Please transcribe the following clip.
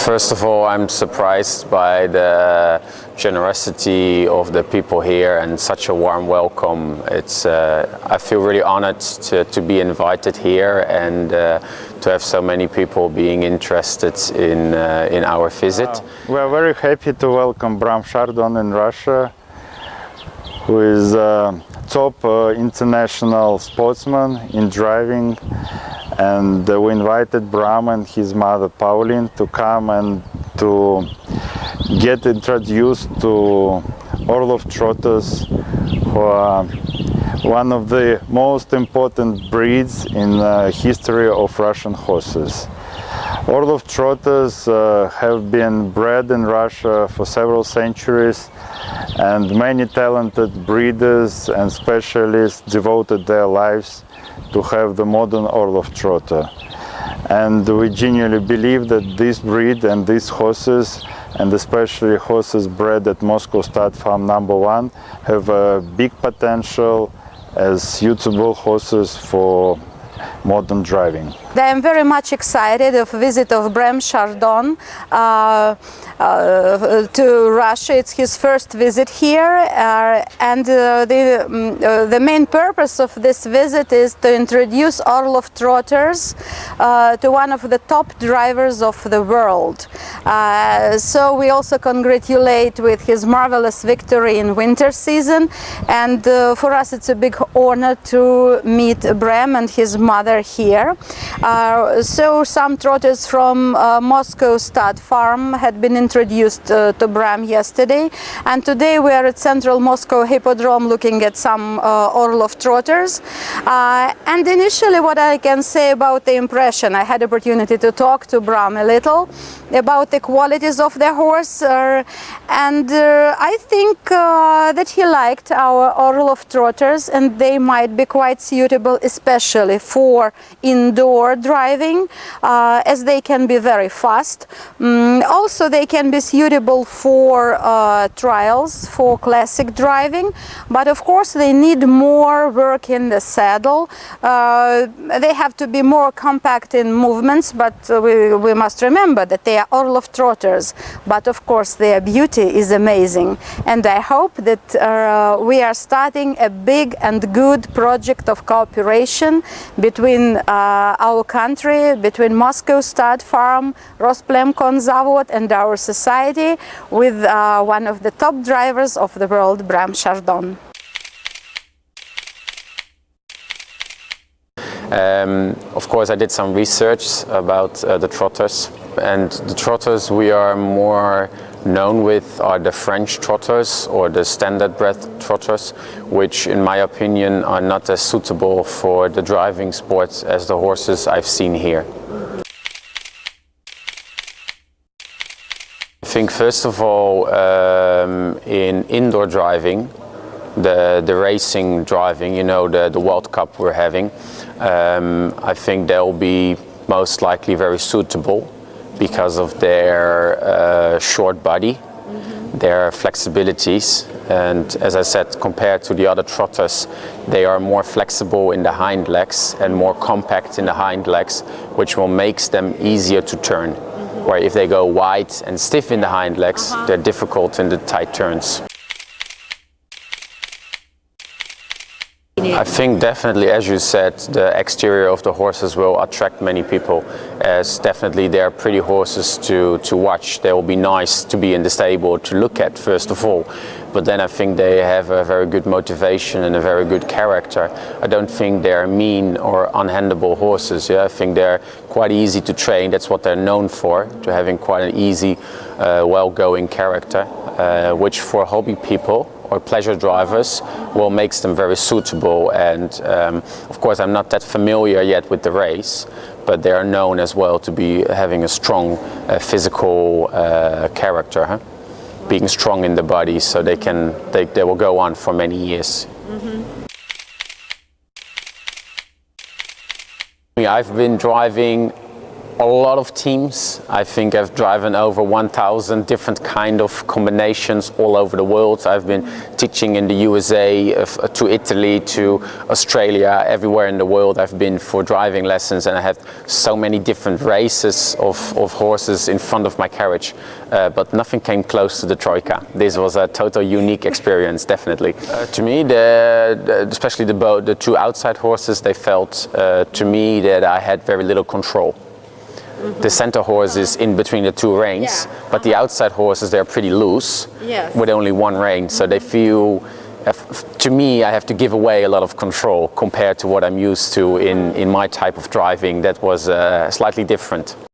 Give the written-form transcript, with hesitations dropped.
First of all, I'm surprised by the generosity of the people here and such a warm welcome. I feel really honored to be invited here and to have so many people being interested in our visit. We are very happy to welcome Bram Chardon in Russia, who is a top international sportsman in driving. And we invited Bram and his mother Pauline to come and to get introduced to Orlov trotters, who are one of the most important breeds in the history of Russian horses. Orlov trotters have been bred in Russia for several centuries, and many talented breeders and specialists devoted their lives to have the modern Orlov trotter. And we genuinely believe that this breed and these horses, and especially horses bred at Moscow Stud Farm #1, have a big potential as suitable horses for modern driving. I am very much excited of visit of Bram Chardon to Russia. It's his first visit here, and the main purpose of this visit is to introduce Orlov trotters to one of the top drivers of the world. So we also congratulate with his marvelous victory in winter season, and for us it's a big honor to meet Bram and his mother here. So some trotters from Moscow Stud Farm had been introduced to Bram yesterday, and today we are at Central Moscow Hippodrome looking at some Orlov trotters. And initially what I can say about the impression, I had opportunity to talk to Bram a little about the qualities of the horse, and I think that he liked our Orlov trotters, and they might be quite suitable especially for indoor driving, as they can be very fast. Also they can be suitable for trials, for classic driving, but of course they need more work in the saddle. They have to be more compact in movements, but we must remember that they are Orlov trotters, but of course their beauty is amazing, and I hope that we are starting a big and good project of cooperation between our country, between Moscow Stud Farm, Rosplemkonzavod, and our society, with one of the top drivers of the world, Bram Chardon. Of course, I did some research about the trotters, and the trotters we are more known with are the French trotters or the standard bred trotters, which in my opinion are not as suitable for the driving sports as the horses I've seen here. I think first of all, in indoor driving, the racing driving, you know, the World Cup we're having, I think they'll be most likely very suitable because of their short body, their flexibilities, and as I said, compared to the other trotters, they are more flexible in the hind legs and more compact in the hind legs, which will make them easier to turn. Where if they go wide and stiff in the hind legs, they're difficult in the tight turns. I think definitely, as you said, the exterior of the horses will attract many people, as definitely they are pretty horses to watch. They will be nice to be in the stable to look at, first of all. But then I think they have a very good motivation and a very good character. I don't think they're mean or unhandleable horses. Yeah? I think they're quite easy to train. That's what they're known for, to having quite an easy, well-going character, which for hobby people or pleasure drivers will make them very suitable. And of course I'm not that familiar yet with the race, but they are known as well to be having a strong physical character, huh? Being strong in the body, so they will go on for many years. I've been driving a lot of teams. I think I've driven over 1,000 different kind of combinations all over the world. I've been teaching in the USA, to Italy, to Australia, everywhere in the world I've been for driving lessons, and I had so many different races of horses in front of my carriage, but nothing came close to the Troika. This was a total unique experience, definitely. To me, especially the two outside horses, they felt to me that I had very little control. The center horse is in between the two reins, but the outside horses, they're pretty loose with only one rein, so they feel, to me, I have to give away a lot of control compared to what I'm used to in my type of driving that was slightly different.